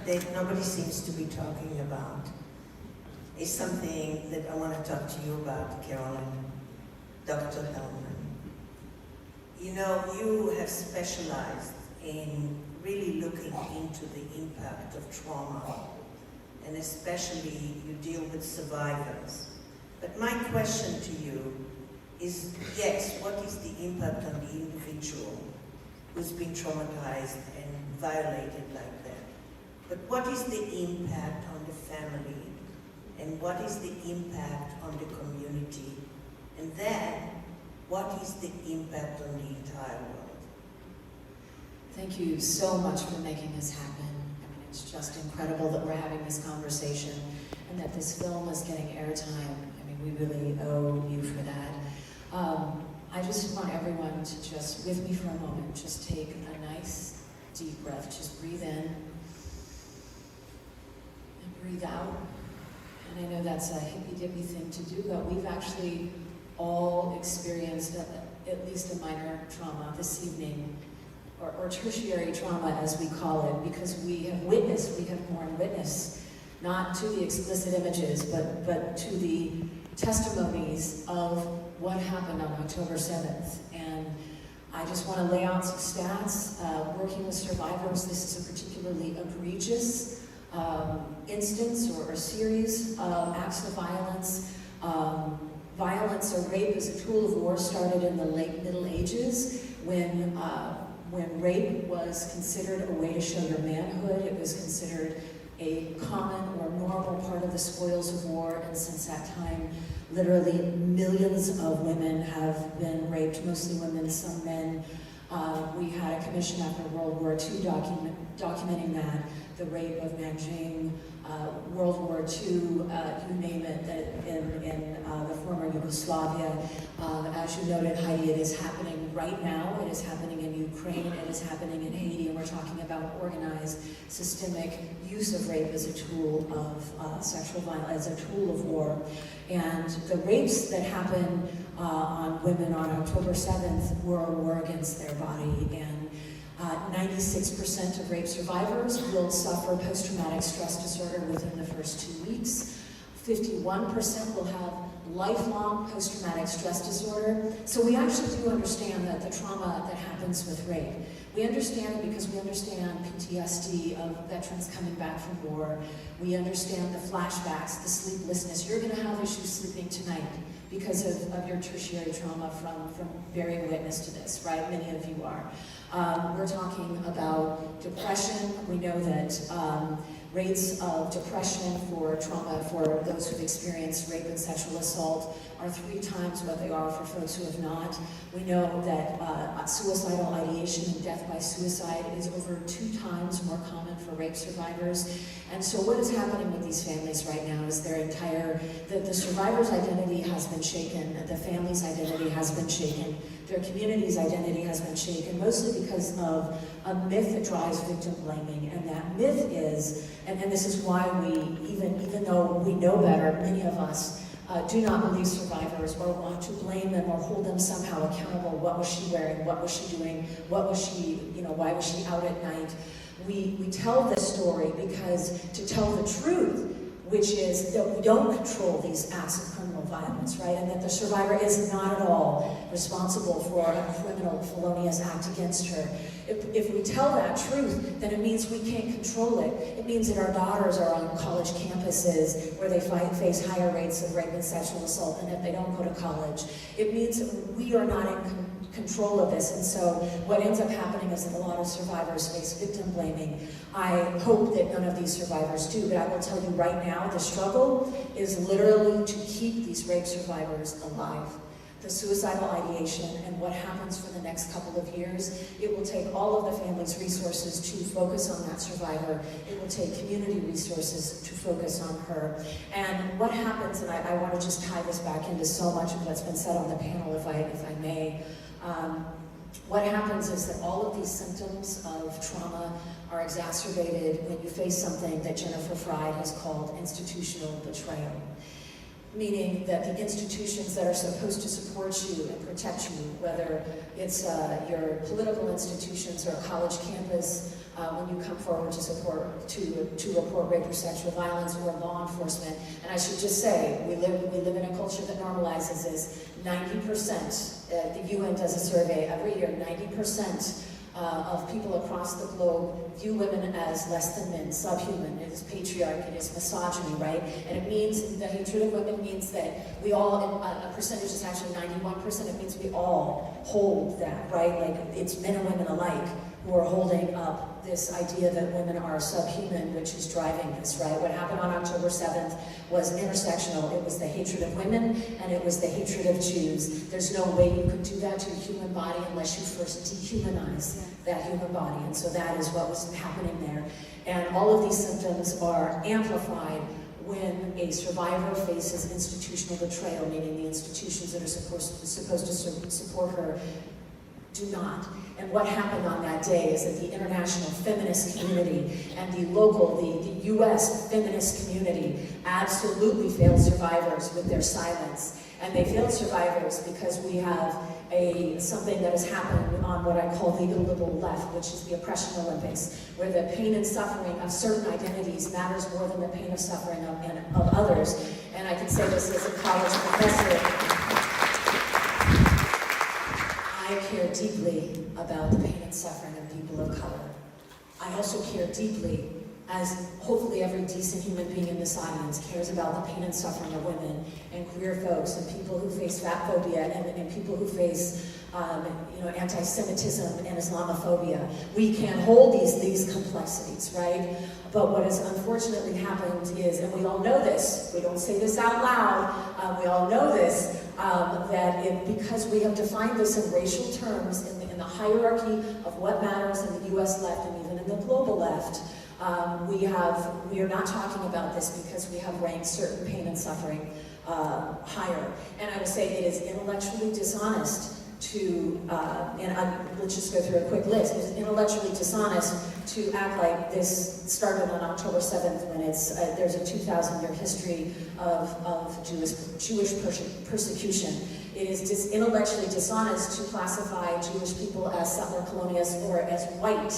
that nobody seems to be talking about is something that I want to talk to you about, Carolyn, Dr. Hellman. You know, you have specialized in really looking into the impact of trauma, and especially you deal with survivors. But my question to you is, yes, what is the impact on the individual who's been traumatized and violated like that? But what is the impact on the family? And what is the impact on the community? And then, what is the impact on the entire world? Thank you so much for making this happen. I mean, it's just incredible that we're having this conversation and that this film is getting airtime. I mean, we really owe you for that. I just want everyone to just, with me for a moment, just take a nice deep breath. Just breathe in and breathe out. And I know that's a hippy-dippy thing to do, but we've actually all experienced at least a minor trauma this evening, or tertiary trauma as we call it, because we have borne witness, not to the explicit images, but to the testimonies of what happened on October 7th. And I just want to lay out some stats. Working with survivors, this is a particularly egregious instance or series of acts of violence. Violence or rape as a tool of war started in the late Middle Ages when rape was considered a way to show your manhood. It was considered a common or normal part of the spoils of war, and since that time, literally millions of women have been raped, mostly women, some men. We had a commission after World War II documenting that, the rape of Nanjing, World War II, you name it, in the former Yugoslavia. As you noted, Heidi, it is happening right now. It is happening in Ukraine. It is happening in Haiti. And we're talking about organized, systemic use of rape as a tool of sexual violence, as a tool of war. And the rapes that happened on women on October 7th were a war against their body. And 96% of rape survivors will suffer post-traumatic stress disorder within the first 2 weeks. 51% will have lifelong post-traumatic stress disorder. So we actually do understand that the trauma that happens with rape. We understand it because we understand PTSD of veterans coming back from war. We understand the flashbacks, the sleeplessness. You're going to have issues sleeping tonight because of your tertiary trauma from bearing witness to this, right? Many of you are. We're talking about depression. We know that rates of depression for trauma for those who've experienced rape and sexual assault are 3 times what they are for folks who have not. We know that suicidal ideation and death by suicide is over 2 times more common for rape survivors. And so what is happening with these families right now is the survivor's identity has been shaken, the family's identity has been shaken, their community's identity has been shaken, mostly because of a myth that drives victim blaming. And that myth is, and this is why we, even though we know better, many of us do not believe survivors or want to blame them or hold them somehow accountable. What was she wearing? What was she doing? What was she, why was she out at night? We tell this story because to tell the truth, which is that we don't control these acts of criminal violence, right? And that the survivor is not at all responsible for a criminal, felonious act against her. If we tell that truth, then it means we can't control it. It means that our daughters are on college campuses where they face higher rates of rape and sexual assault than if they don't go to college. It means that we are not in control of this, and so what ends up happening is that a lot of survivors face victim blaming. I hope that none of these survivors do, but I will tell you right now, the struggle is literally to keep these rape survivors alive. The suicidal ideation and what happens for the next couple of years, it will take all of the family's resources to focus on that survivor. It will take community resources to focus on her. And what happens, and I want to just tie this back into so much of what's been said on the panel, if I may, what happens is that all of these symptoms of trauma are exacerbated when you face something that Jennifer Fried has called institutional betrayal. meaning that the institutions that are supposed to support you and protect you, whether it's your political institutions or college campus, when you come forward to report rape or sexual violence, or law enforcement. And I should just say, we live in a culture that normalizes this. 90%, the UN does a survey every year, 90% of people across the globe view women as less than men, subhuman. It is patriarchy, it is misogyny, right? And it means, the hatred of women means that we all, a percentage is actually 91%, it means we all hold that, right? Like, it's men and women alike who are holding up this idea that women are subhuman, which is driving this, right? What happened on October 7th was intersectional. It was the hatred of women, and it was the hatred of Jews. There's no way you could do that to a human body unless you first dehumanize that human body, and so that is what was happening there. And all of these symptoms are amplified when a survivor faces institutional betrayal, meaning the institutions that are supposed to support her do not. And what happened on that day is that the international feminist community and the local, the US feminist community absolutely failed survivors with their silence. And they failed survivors because we have something that has happened on what I call the illiberal left, which is the oppression Olympics, where the pain and suffering of certain identities matters more than the pain and suffering of others. And I can say this as a college professor. I care deeply about the pain and suffering of people of color. I also care deeply, as hopefully every decent human being in this audience cares about the pain and suffering of women and queer folks and people who face fat phobia and people who face anti-Semitism and Islamophobia. We can hold these complexities, right? But what has unfortunately happened is, and we all know this, we don't say this out loud, we all know this, because we have defined this in racial terms in the hierarchy of what matters in the US left and even in the global left, we are not talking about this because we have ranked certain pain and suffering higher. And I would say it is intellectually dishonest to, let's just go through a quick list. It's intellectually dishonest to act like this started on October 7th when there's a 2,000-year history of Jewish persecution. It is intellectually dishonest to classify Jewish people as settler colonialists or as white.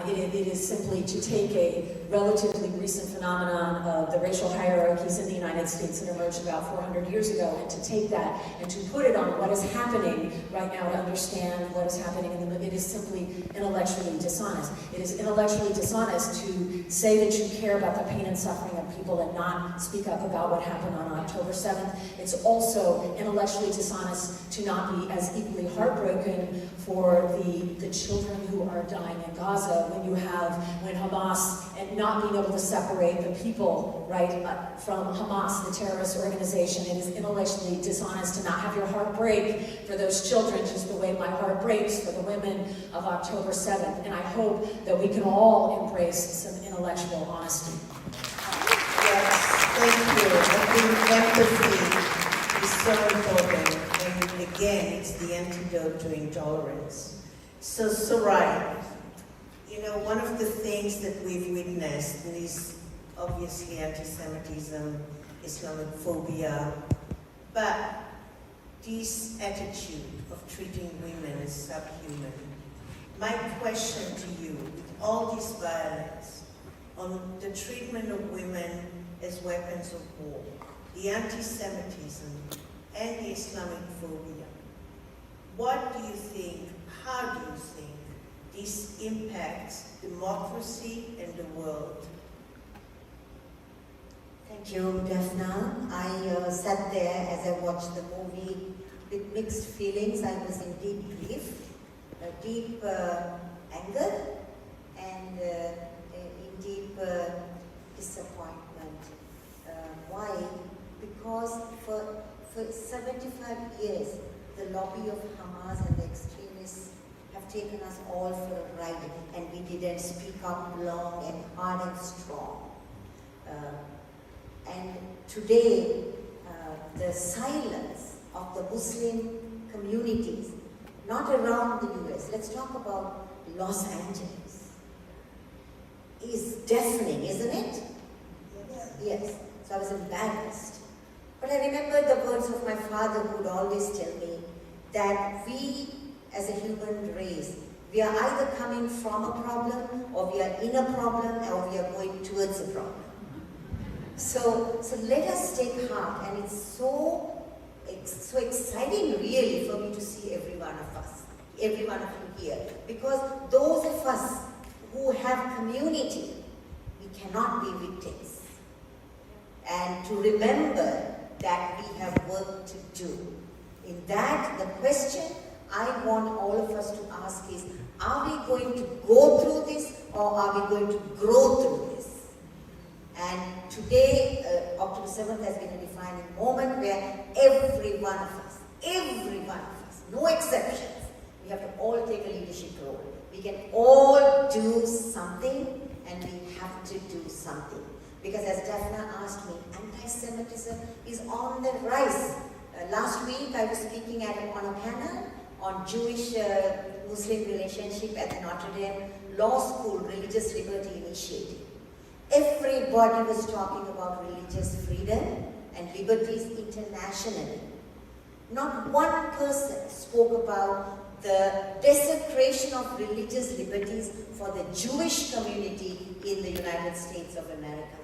It is simply to take a relatively recent phenomenon of the racial hierarchies in the United States that emerged about 400 years ago, and to take that and to put it on what is happening right now to understand what is happening in the middle. It is simply intellectually dishonest. It is intellectually dishonest to say that you care about the pain and suffering of people and not speak up about what happened on October 7th. It's also intellectually dishonest to not be as equally heartbroken for the children who are dying in Gaza when Hamas, and not being able to separate the people, right, from Hamas, the terrorist organization. It is intellectually dishonest to not have your heart break for those children, just the way my heart breaks for the women of October 7th. And I hope that we can all embrace some intellectual honesty. Yes, thank you. I think empathy is so important. And again, it's the antidote to intolerance. So right. One of the things that we've witnessed is obviously anti-Semitism, Islamophobia, but this attitude of treating women as subhuman. My question to you, with all this violence, on the treatment of women as weapons of war, the anti-Semitism and the Islamophobia, what do you think, how do you think this impacts democracy and the world? Thank you, Daphna. I sat there as I watched the movie with mixed feelings. I was in deep grief, deep anger, and in deep disappointment. Why? Because for 75 years, the lobby of Hamas and the extremists have taken us all for a ride, and we didn't speak up long and hard and strong. And today, the silence of the Muslim communities, not around the US, let's talk about Los Angeles, is deafening, isn't it? Yes. So I was embarrassed But I remember the words of my father who would always tell me that we as a human race, we are either coming from a problem, or we are in a problem, or we are going towards a problem. So let us take heart, and it's so exciting really for me to see every one of us, every one of you here, because those of us who have community, we cannot be victims. And to remember that we have work to do. In that, the question I want all of us to ask is, are we going to go through this, or are we going to grow through this? And today, October 7th has been a defining moment where every one of us, no exceptions, we have to all take a leadership role. We can all do something, and we have to do something. Because as Daphna asked me, anti-Semitism is on the rise. Last week I was speaking on a panel on Jewish-Muslim relationship at the Notre Dame Law School Religious Liberty Initiative. Everybody was talking about religious freedom and liberties internationally. Not one person spoke about the desecration of religious liberties for the Jewish community in the United States of America.